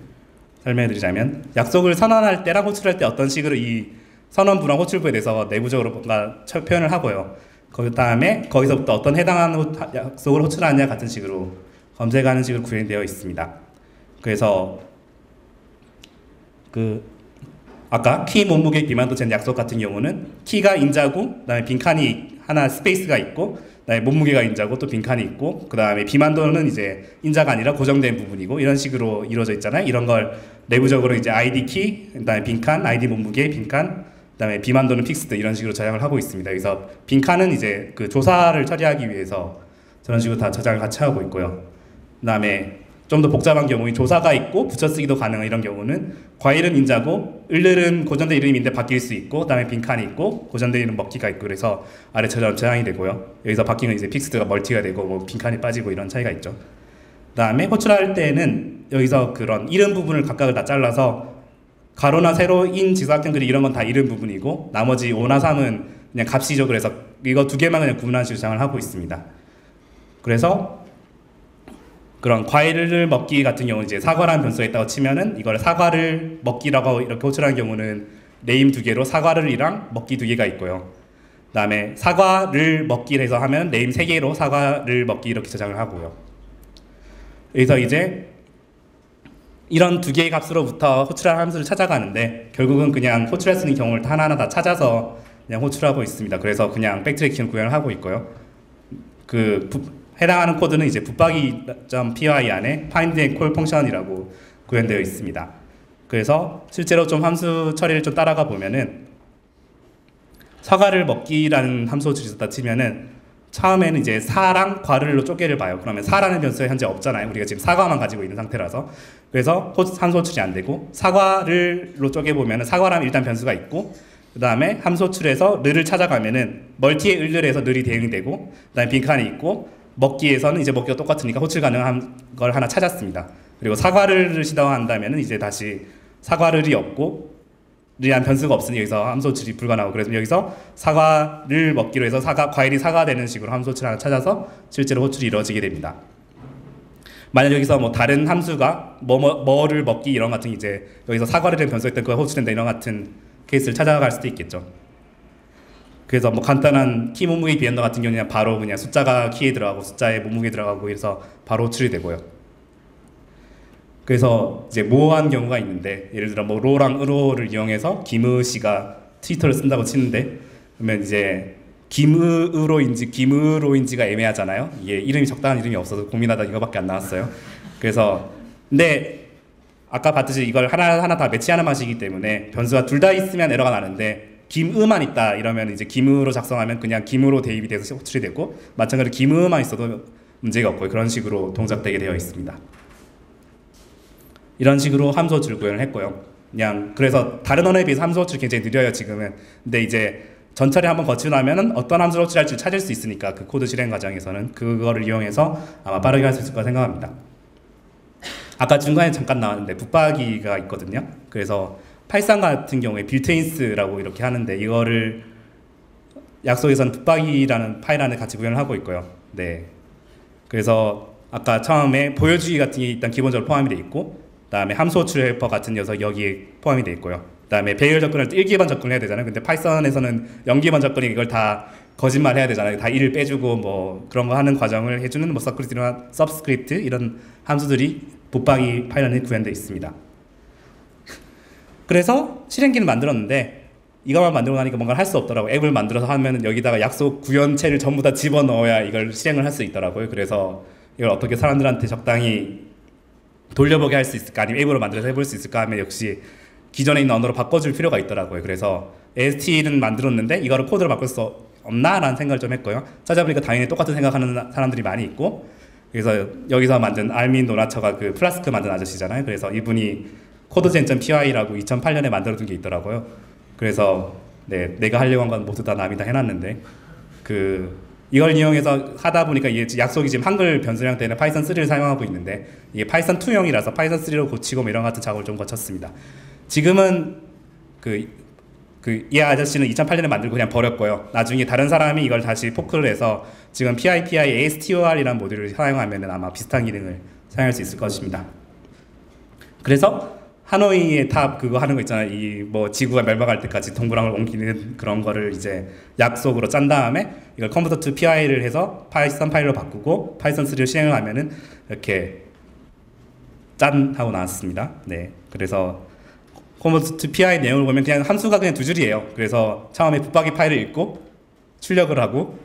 설명해드리자면, 약속을 선언할 때랑 호출할 때 어떤 식으로 이 선언부랑 호출부에 대해서 내부적으로 뭔가 표현을 하고요. 그 다음에 거기서부터 어떤 해당하는 약속을 호출하느냐 같은 식으로 검색하는 식으로 구현되어 있습니다. 그래서 아까 키 몸무게 비만도 잰 약속 같은 경우는 키가 인자고 그다음에 빈칸이 하나 스페이스가 있고 그다음에 몸무게가 인자고 또 빈칸이 있고 그다음에 비만도는 이제 인자가 아니라 고정된 부분이고 이런 식으로 이루어져 있잖아요. 이런 걸 내부적으로 이제 ID 키, 그다음에 빈칸, ID 몸무게, 빈칸, 그다음에 비만도는 픽스드 이런 식으로 저장을 하고 있습니다. 그래서 빈칸은 이제 그 조사를 처리하기 위해서 저런 식으로 다 저장을 같이 하고 있고요. 그다음에 좀 더 복잡한 경우에 조사가 있고 붙여쓰기도 가능한 이런 경우는 과일은 인자고 을은 고전된 이름인데 바뀔 수 있고, 그다음에 빈칸이 있고 고전된 이름 먹기가 있고, 그래서 아래처럼 저장이 되고요. 여기서 바뀌면 이제 픽스드가 멀티가 되고 뭐 빈칸이 빠지고 이런 차이가 있죠. 그다음에 호출할 때는 여기서 그런 이름 부분을 각각을 다 잘라서 가로나 세로, 인, 지사각형 그리 이런 건 다 이름 부분이고 나머지 5나 3은 그냥 값이죠. 그래서 이거 두 개만 그냥 구분한 식으로 저장을 하고 있습니다. 그래서 그런 과일을 먹기 같은 경우는 이제 사과라는 변수가 있다고 치면은 이걸 사과를 먹기라고 이렇게 호출하는 경우는 네임 두 개로 사과를이랑 먹기 두 개가 있고요. 그다음에 사과를 먹기를 해서 하면 네임 세 개로 사과를 먹기 이렇게 저장을 하고요. 여기서 이제 이런 두 개의 값으로부터 호출할 함수를 찾아가는데 결국은 그냥 호출할 수 있는 경우를 하나하나 다 찾아서 그냥 호출하고 있습니다. 그래서 그냥 백트래킹을 구현을 하고 있고요. 해당하는 코드는 이제 붙박이.py 안에 find and call 펑션이라고 구현되어 있습니다. 그래서 실제로 좀 함수 처리를 좀 따라가 보면은 사과를 먹기라는 함수 호출이 있었다 치면은 처음에는 이제 사랑 과를로 쪼개를 봐요. 그러면 사라는 변수가 현재 없잖아요. 우리가 지금 사과만 가지고 있는 상태라서. 그래서 함수 호출이 안 되고, 사과를로 쪼개 보면은 사과라면 일단 변수가 있고, 그 다음에 함수 호출에서 르를 찾아가면은 멀티의 을을 해서 르이 대응되고, 그 다음에 빈칸이 있고, 먹기에서는 이제 먹기가 똑같으니까 호출 가능한 걸 하나 찾았습니다. 그리고 사과를 시도한다면은 이제 다시 사과를이 없고 이란 변수가 없으니 여기서 함수 호출이 불가능하고, 그래서 여기서 사과를 먹기로 해서 과일이 사과되는 식으로 함수 호출 하나 찾아서 실제로 호출이 이루어지게 됩니다. 만약 여기서 뭐 다른 함수가 뭐를 먹기 이런 같은 이제 여기서 사과를 된 변수가 있던 그가 호출된다 이런 같은 케이스를 찾아갈 수도 있겠죠. 그래서 뭐 간단한 키 몸무게 비엔더 같은 경우는 바로 그냥 숫자가 키에 들어가고 숫자에 몸무게 들어가고 해서 바로 호출이 되고요. 그래서 이제 모호한 경우가 있는데, 예를 들어 뭐 로랑 으로를 이용해서 김의 씨가 트위터를 쓴다고 치는데, 그러면 이제 김의로인지 김의로인지가 애매하잖아요. 이게 이름이 적당한 이름이 없어서 고민하다 이거밖에 안 나왔어요. 그래서 근데 아까 봤듯이 이걸 하나하나 다 매치하는 맛이기 때문에 변수가 둘 다 있으면 에러가 나는데, 김의만 있다 이러면 이제 김의로 작성하면 그냥 김으로 대입이 돼서 호출이 되고, 마찬가지로 김의만 있어도 문제가 없고 그런 식으로 동작되게 되어 있습니다. 이런 식으로 함수 호출 구현을 했고요. 그냥 그래서 다른 언어에 비해서 함수 호출이 굉장히 느려요 지금은. 근데 이제 전처리 한번 거치고 나면은 어떤 함수를 호출할지 찾을 수 있으니까 그 코드 실행 과정에서는 그거를 이용해서 아마 빠르게 할 수 있을 거라 생각합니다. 아까 중간에 잠깐 나왔는데 붙박이가 있거든요. 그래서 파이썬 같은 경우에 빌트인스라고 이렇게 하는데, 이거를 약속에서는 붙박이라는 파일 안에 같이 구현을 하고 있고요. 네. 그래서 아까 처음에 보여주기 같은 게 일단 기본적으로 포함이 되어 있고, 그다음에 함수 호출 헬퍼 같은 녀석 여기에 포함이 되어 있고요. 그다음에 배열 접근을 1기반 접근을 해야 되잖아요. 근데 파이썬에서는 0기반 접근이 이걸 다 거짓말 해야 되잖아요. 다 1을 빼주고 뭐 그런 거 하는 과정을 해주는 뭐 서브스크립트 이런 함수들이 붙박이 파일 안에 구현되어 있습니다. 그래서 실행기를 만들었는데 이것만 만들고 나니까 뭔가를 할 수 없더라고요. 앱을 만들어서 하면 여기다가 약속 구현체를 전부 다 집어넣어야 이걸 실행을 할 수 있더라고요. 그래서 이걸 어떻게 사람들한테 적당히 돌려보게 할 수 있을까, 아니면 앱으로 만들어서 해볼 수 있을까 하면 역시 기존에 있는 언어로 바꿔줄 필요가 있더라고요. 그래서 AST는 만들었는데 이거를 코드로 바꿀 수 없나? 라는 생각을 좀 했고요. 찾아보니까 당연히 똑같은 생각하는 사람들이 많이 있고, 그래서 여기서 만든 알민 노라처가 그 플라스크 만든 아저씨잖아요. 그래서 이분이 코드젠.py라고 2008년에 만들어둔 게 있더라고요. 그래서 네, 내가 하려고 한 건 모두 다 남이 다 해놨는데 이걸 이용해서 하다 보니까 이게 약속이 지금 한글 변수량 때문에 파이썬 3를 사용하고 있는데, 이게 파이썬 2용이라서 파이썬 3로 고치고 뭐 이런 같은 작업을 좀 거쳤습니다. 지금은 이 아저씨는 2008년에 만들고 그냥 버렸고요. 나중에 다른 사람이 이걸 다시 포크를 해서 지금 PIPI ASTOR이라는 모듈을 사용하면 아마 비슷한 기능을 사용할 수 있을 것입니다. 그래서 하노이의 탑 그거 하는 거 있잖아요. 이 뭐 지구가 멸망할 때까지 동그랑을 옮기는 그런 거를 이제 약속으로 짠 다음에 이걸 convert to PI를 해서 파이썬 파일로 바꾸고 파이썬 3를 실행을 하면은 이렇게 짠 하고 나왔습니다. 네, 그래서 convert to PI 내용을 보면 그냥 함수가 그냥 두 줄이에요. 그래서 처음에 붙박이 파일을 읽고 출력을 하고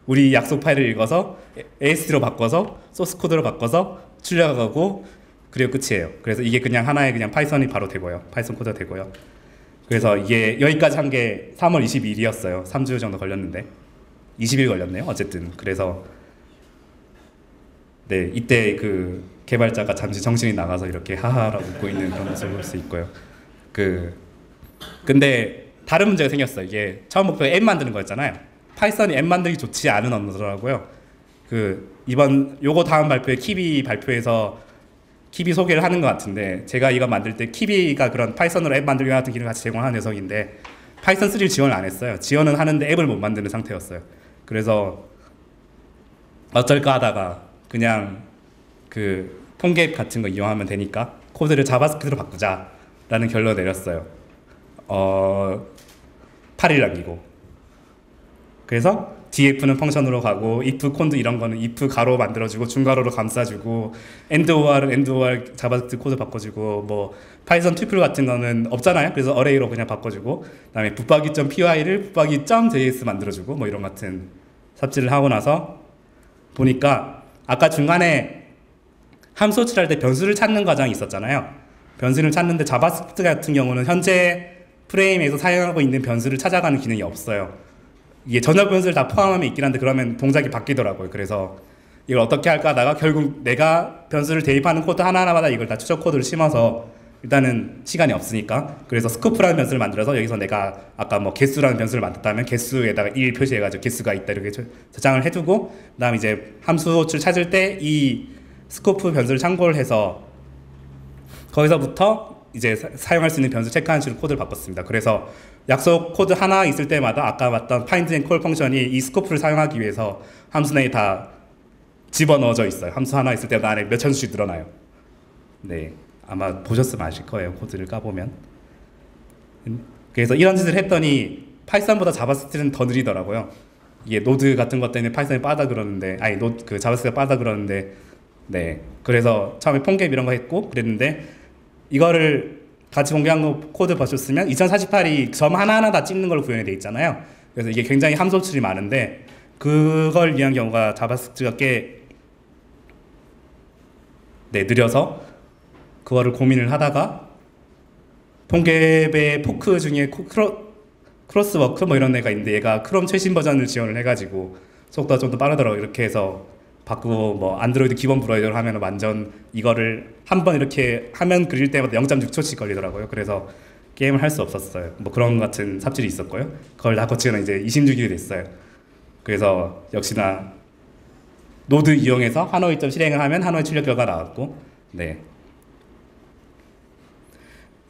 우리 약속 파일을 읽어서 AST로 바꿔서 소스 코드로 바꿔서 출력하고 그리고 끝이에요. 그래서 이게 그냥 하나의 그냥 파이썬이 바로 되고요. 파이썬 코드가 되고요. 그래서 이게 여기까지 한 게 3월 22일이었어요. 3주 정도 걸렸는데 20일 걸렸네요. 어쨌든 그래서 네, 이때 그 개발자가 잠시 정신이 나가서 이렇게 하하라고 웃고 있는 그런 모습을 볼 수 있고요. 근데 다른 문제가 생겼어요. 이게 처음 목표가 앱 만드는 거였잖아요. 파이썬이 앱 만들기 좋지 않은 언어더라고요. 이번 요거 다음 발표에 키비 발표에서 키비 소개를 하는 것 같은데, 제가 이거 만들 때 키비가 그런 파이썬으로 앱 만들기 같은 기능을 같이 제공하는 녀석인데 파이썬 3를 지원을 안 했어요. 지원은 하는데 앱을 못 만드는 상태였어요. 그래서 어쩔까 하다가 그냥 그 폰앱 같은 거 이용하면 되니까 코드를 자바스크립트로 바꾸자라는 결론을 내렸어요. 8일 남기고. 그래서 df는 펑션으로 가고 if 콘드 이런 거는 if 가로 만들어주고 중괄호로 감싸주고 end or은 end or 자바스크립트 코드 바꿔주고, 뭐 파이썬 튜플 같은 거는 없잖아요. 그래서 어레이로 그냥 바꿔주고, 그다음에 붙박이.py를 붙박이.js 만들어주고, 뭐 이런 같은 삽질을 하고 나서 보니까 아까 중간에 함수 호출할 때 변수를 찾는 과정이 있었잖아요. 변수를 찾는데 자바스크립트 같은 경우는 현재 프레임에서 사용하고 있는 변수를 찾아가는 기능이 없어요. 이게 전역 변수를 다 포함하면 있긴 한데 그러면 동작이 바뀌더라고요. 그래서 이걸 어떻게 할까 하다가 결국 내가 변수를 대입하는 코드 하나하나마다 이걸 다 추적 코드를 심어서, 일단은 시간이 없으니까 그래서 스코프라는 변수를 만들어서 여기서 내가 아까 뭐 개수라는 변수를 만들었다면 개수에다가 1 표시해가지고 개수가 있다 이렇게 저장을 해두고, 그 다음 이제 함수 호출 찾을 때 이 스코프 변수를 참고를 해서 거기서부터 이제 사용할 수 있는 변수 체크하는 식으로 코드를 바꿨습니다. 그래서 약속 코드 하나 있을 때마다 아까 봤던 find and call 펑션이 이 스코프를 사용하기 위해서 함수 내에 다 집어넣어져 있어요. 함수 하나 있을 때마다 안에 몇천 수씩 늘어나요. 네, 아마 보셨으면 아실 거예요. 코드를 까보면. 그래서 이런 짓을 했더니 파이썬보다 자바스크립트는 더 느리더라고요. 이게 노드 같은 것 때문에 파이썬이 빠다 그러는데, 아니 그 자바스크립트가 빠다 그러는데, 네, 그래서 처음에 폰갭 이런 거 했고 그랬는데, 이거를 같이 공개한 거 코드 보셨으면 2048이 점 하나하나 다 찍는 걸 구현이 돼 있잖아요. 그래서 이게 굉장히 함수 호출이 많은데 그걸 위한 경우가 자바스크립트가 꽤 느려서 그거를 고민을 하다가 폰갭의 포크 중에 크로스워크 뭐 이런 애가 있는데 얘가 크롬 최신 버전을 지원을 해가지고 속도가 좀 더 빠르더라고요. 이렇게 해서 바꾸고, 뭐 안드로이드 기본 브라우저로 하면 완전 이거를 한번 이렇게 화면 그릴 때마다 0.6초씩 걸리더라고요. 그래서 게임을 할 수 없었어요. 뭐 그런 같은 삽질이 있었고요. 그걸 다 거치고는 이제 26일이 됐어요. 그래서 역시나 노드 이용해서 하노이.점 실행을 하면 하노이 출력 결과 나왔고, 네,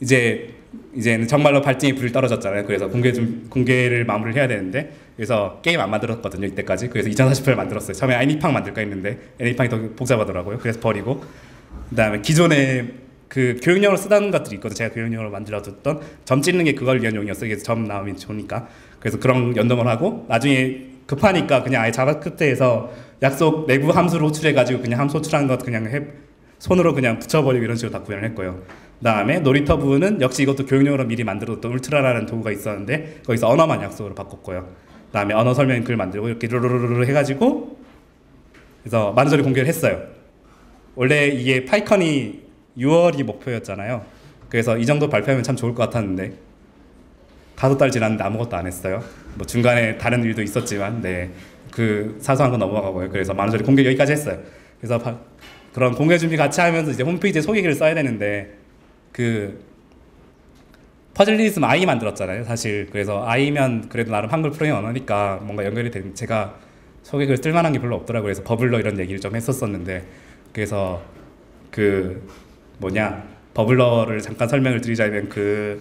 이제는 정말로 발등에 불이 떨어졌잖아요. 그래서 공개를 마무리를 해야 되는데, 그래서 게임 안 만들었거든요 이때까지. 그래서 2048을 만들었어요. 처음에 애니팡 만들까 했는데 애니팡이 더 복잡하더라고요. 그래서 버리고, 그다음에 기존에 그 교육용으로 쓰던 것들이 있거든요. 제가 교육용으로 만들어뒀던 점 찍는 게 그걸 위한 용이었어요. 그래서 점 나오면 좋으니까. 그래서 그런 연동을 하고, 나중에 급하니까 그냥 아예 자바스크립트에서 약속 내부 함수를 호출해가지고 그냥 함수 호출하는 것 그냥 손으로 그냥 붙여버리고 이런 식으로 다 구현을 했고요. 그 다음에 놀이터 부분은 역시 이것도 교육용으로 미리 만들어뒀던 울트라라는 도구가 있었는데 거기서 언어만 약속으로 바꿨고요. 그 다음에 언어 설명 글 만들고 이렇게 루루루루 해가지고 그래서 많은 소리 공개를 했어요. 원래 이게 파이컨이 6월이 목표였잖아요. 그래서 이 정도 발표하면 참 좋을 것 같았는데 5달 지났는데 아무것도 안 했어요. 뭐 중간에 다른 일도 있었지만, 네, 그 사소한 건 넘어가고요. 그래서 많은 소리 공개 여기까지 했어요. 그래서 그런 공개 준비 같이 하면서 이제 홈페이지에 소개글을 써야 되는데, 그 퍼즐리즘 I 만들었잖아요 사실. 그래서 I면 그래도 나름 한글 프로그래밍 언어니까 뭔가 연결이 되는, 제가 소개글 쓸만한 게 별로 없더라고요. 그래서 버블러 이런 얘기를 좀 했었었는데, 그래서 버블러를 잠깐 설명을 드리자면, 그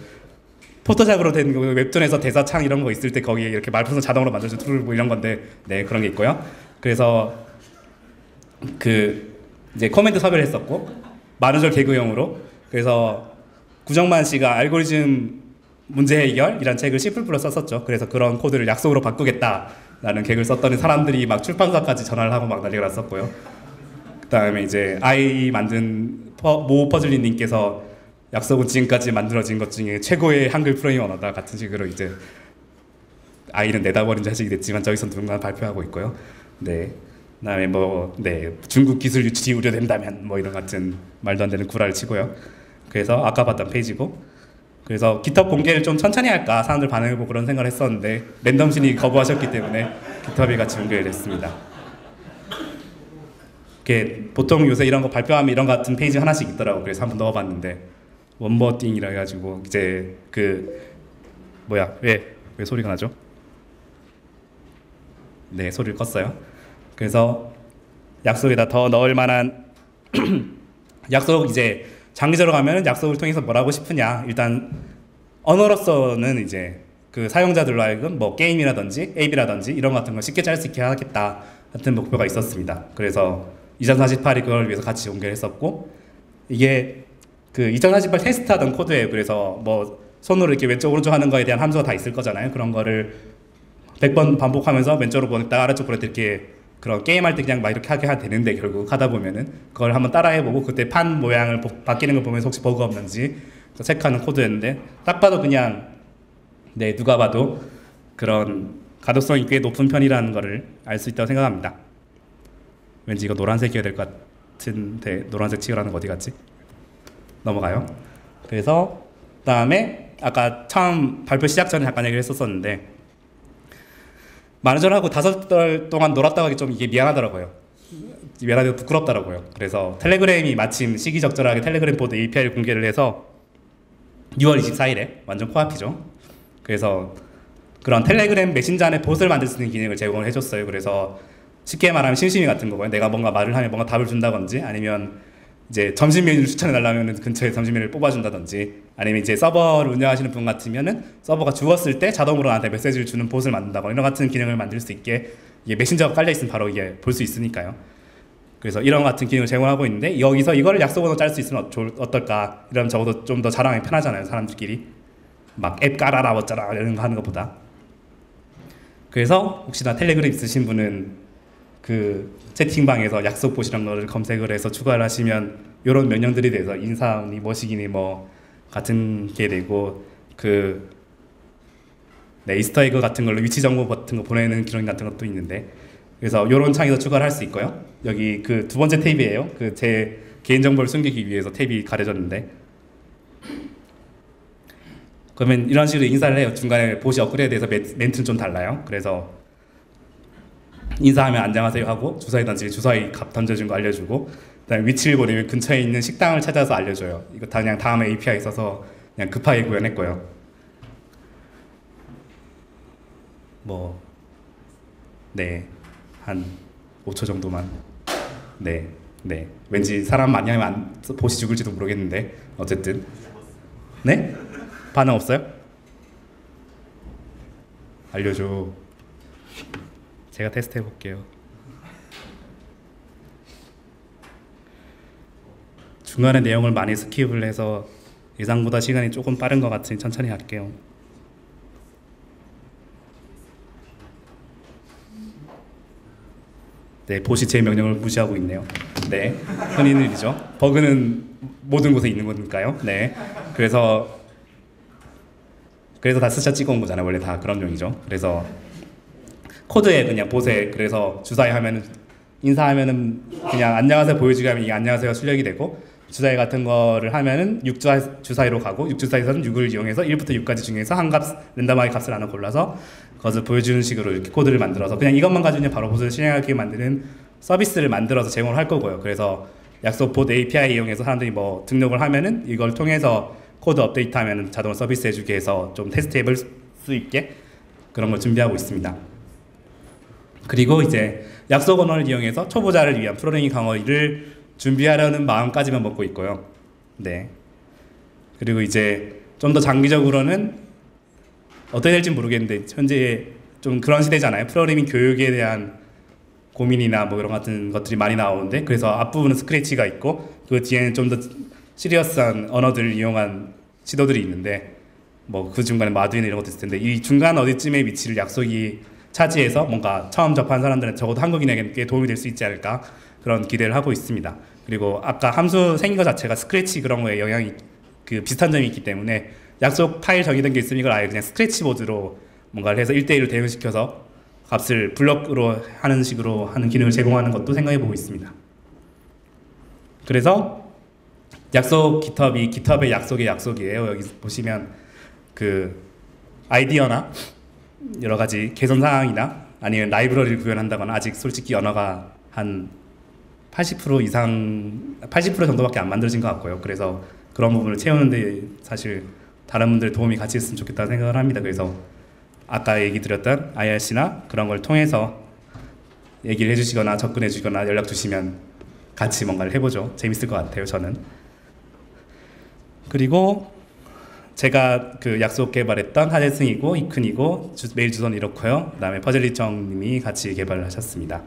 포토샵으로 된 웹툰에서 대사창 이런 거 있을 때 거기에 이렇게 말풍선 자동으로 만들어서 툴을 뭐 이런 건데, 네, 그런 게 있고요. 그래서 이제 코멘트 섭외를 했었고, 만우절 개그용으로. 그래서 구정만 씨가 알고리즘 문제 해결이란 책을 C++로 썼었죠. 그래서 그런 코드를 약속으로 바꾸겠다라는 계획을 썼더니 사람들이 막 출판사까지 전화를 하고 막 난리가 났었고요. 그 다음에 이제 아이 만든 모 퍼즐리님께서 약속은 지금까지 만들어진 것 중에 최고의 한글 프로그래밍 언어다 같은 식으로 이제 아이는 내다버린 자식이 됐지만 저기서 누군가 발표하고 있고요. 네. 그다음에 중국 기술 유출이 우려된다면 뭐 이런 같은 말도 안 되는 구라를 치고요. 그래서 아까 봤던 페이지고, 그래서 GitHub 공개를 좀 천천히 할까 사람들 반응을 보고 그런 생각을 했었는데 랜덤신이 거부하셨기 때문에 GitHub이 같이 공개됐습니다. 이렇게 보통 요새 이런 거 발표하면 이런 같은 페이지 하나씩 있더라고. 그래서 한번 넣어봤는데 원머띵이라 해가지고 이제 왜 소리가 나죠? 네, 소리를 껐어요. 그래서 약속에다 더 넣을 만한 약속 이제 장기적으로 가면 약속을 통해서 뭘 하고 싶으냐. 일단 언어로서는 이제 그 사용자들로 하여금 뭐 게임이라든지 앱이라든지 이런 것 같은 걸 쉽게 짤 수 있게 하겠다 같은 목표가 있었습니다. 그래서 2048이 그걸 위해서 같이 공개했었고 이게 그 2048 테스트하던 코드예요. 그래서 뭐 손으로 이렇게 왼쪽 오른쪽 하는 거에 대한 함수가 다 있을 거잖아요. 그런 거를 100번 반복하면서 왼쪽으로 보냈다가 아래쪽 보낼 때 이렇게 그런 게임할 때 그냥 막 이렇게 하게 되는데 결국 하다 보면은 그걸 한번 따라해보고 그때 판 모양을 바뀌는 걸 보면서 혹시 버그가 없는지 체크하는 코드였는데 딱 봐도 그냥 네 누가 봐도 그런 가독성이 꽤 높은 편이라는 거를 알 수 있다고 생각합니다. 왠지 이거 노란색이어야 될 것 같은데 노란색 치우라는 거 어디 갔지? 넘어가요. 그래서 그다음에 아까 처음 발표 시작 전에 잠깐 얘기를 했었는데 마네저하고 5달 동안 놀았다고 하기 좀 이게 미안하더라고요. 미안하고 부끄럽더라고요. 그래서 텔레그램이 마침 시기적절하게 텔레그램 보드 API를 공개를 해서 6월 24일에 완전 코앞이죠. 그래서 그런 텔레그램 메신저 안에 봇을 만들 수 있는 기능을 제공을 해줬어요. 그래서 쉽게 말하면 심심이 같은 거고요. 내가 뭔가 말을 하면 뭔가 답을 준다든지 아니면 이제 점심 메뉴를 추천해 달라면 근처에 점심 메뉴를 뽑아준다든지 아니면 이제 서버를 운영하시는 분 같으면은 서버가 죽었을 때 자동으로 나한테 메시지를 주는 봇을 만든다거나 이런 같은 기능을 만들 수 있게 이게 메신저가 깔려 있으면 바로 이게 볼 수 있으니까요. 그래서 이런 같은 기능을 제공하고 있는데 여기서 이거를 약속으로 짤 수 있으면 어떨까? 이러면 적어도 좀 더 자랑하기 편하잖아요. 사람들끼리 막 앱 깔아라 어쩌라 이런 거 하는 것보다. 그래서 혹시나 텔레그램 있으신 분은 그 채팅방에서 약속 봇이라는 거를 검색을 해서 추가를 하시면 이런 명령들이 돼서 인사니 뭐시기니 뭐 같은 게 되고 이스터에그 같은 걸로 위치 정보 같은 거 보내는 기능 같은 것도 있는데 그래서 이런 창에서 추가를 할 수 있고요. 여기 그 두 번째 탭이에요. 그 제 개인 정보를 숨기기 위해서 탭이 가려졌는데 그러면 이런 식으로 인사를 해요. 중간에 봇이 업그레이드돼서 멘트는 좀 달라요. 그래서 인사하면 안녕하세요 하고 주사위 던지면 주사위 값 던져준 거 알려주고 그다음에 위치를 보내면 근처에 있는 식당을 찾아서 알려줘요. 이거 다 그냥 다음에 API 있어서 그냥 급하게 구현했고요. 한 5초 정도만. 네. 왠지 사람 많이 하면 봇이 죽을지도 모르겠는데 어쨌든. 네? 반응 없어요? 알려줘. 제가 테스트 해볼게요. 중간에 내용을 많이 스킵을 해서 예상보다 시간이 조금 빠른 것 같으니 천천히 할게요. 네, 봇이 제 명령을 무시하고 있네요. 네, 흔한 일이죠. 버그는 모든 곳에 있는 거니까요. 네, 그래서 다 스샷 찍어온 거잖아요. 원래 다 그런 용이죠. 그래서 코드에 그냥 봇에 그래서 주사위 하면은 인사하면은 그냥 안녕하세요 보여주기 하면 이게 안녕하세요가 출력이 되고 주사위 같은 거를 하면은 6주사위로 가고 6주사위에서는 6을 이용해서 1부터 6까지 중에서 한 값 랜덤하게 값을 하나 골라서 그것을 보여주는 식으로 이렇게 코드를 만들어서 그냥 이것만 가지고 바로 봇을 실행하게 만드는 서비스를 만들어서 제공을 할 거고요. 그래서 약속 봇 API 이용해서 사람들이 뭐 등록을 하면은 이걸 통해서 코드 업데이트하면은 자동으로 서비스 해주게 해서 좀 테스트해볼 수 있게 그런 걸 준비하고 있습니다. 그리고 이제 약속 언어를 이용해서 초보자를 위한 프로그래밍 강의를 준비하려는 마음까지만 먹고 있고요. 네. 그리고 이제 좀 더 장기적으로는 어떻게 될지 모르겠는데 현재 좀 그런 시대잖아요. 프로그래밍 교육에 대한 고민이나 뭐 이런 같은 것들이 많이 나오는데 그래서 앞부분은 스크래치가 있고 그 뒤에는 좀 더 시리어스한 언어들을 이용한 시도들이 있는데 뭐 그 중간에 마두인 이런 것도 있을 텐데 이 중간 어디쯤의 위치를 약속이 차지해서 뭔가 처음 접한 사람들은 적어도 한국인에게 도움이 될 수 있지 않을까 그런 기대를 하고 있습니다. 그리고 아까 함수 생긴 것 자체가 스크래치 그런 거에 영향이 비슷한 점이 있기 때문에 약속 파일 정의된 게 있으면 이걸 아예 그냥 스크래치 보드로 뭔가를 해서 1대1로 대응시켜서 값을 블럭으로 하는 식으로 하는 기능을 제공하는 것도 생각해 보고 있습니다. 그래서 약속 GitHub이 GitHub의 약속의 약속이에요. 여기 보시면 그 아이디어나 여러 가지 개선 사항이나 아니면 라이브러리를 구현한다거나 아직 솔직히 언어가 한 80% 이상 80% 정도밖에 안 만들어진 것 같고요. 그래서 그런 부분을 채우는데 사실 다른 분들 도움이 같이 있으면 좋겠다고 생각을 합니다. 그래서 아까 얘기 드렸던 IRC나 그런 걸 통해서 얘기를 해주시거나 접근해 주시거나 연락 주시면 같이 뭔가를 해보죠. 재밌을 것 같아요, 저는. 그리고 제가 그 약속 개발했던 하재승이고 이큰이고 메일 주소는 이렇고요. 그다음에 퍼즐리정님이 같이 개발을 하셨습니다.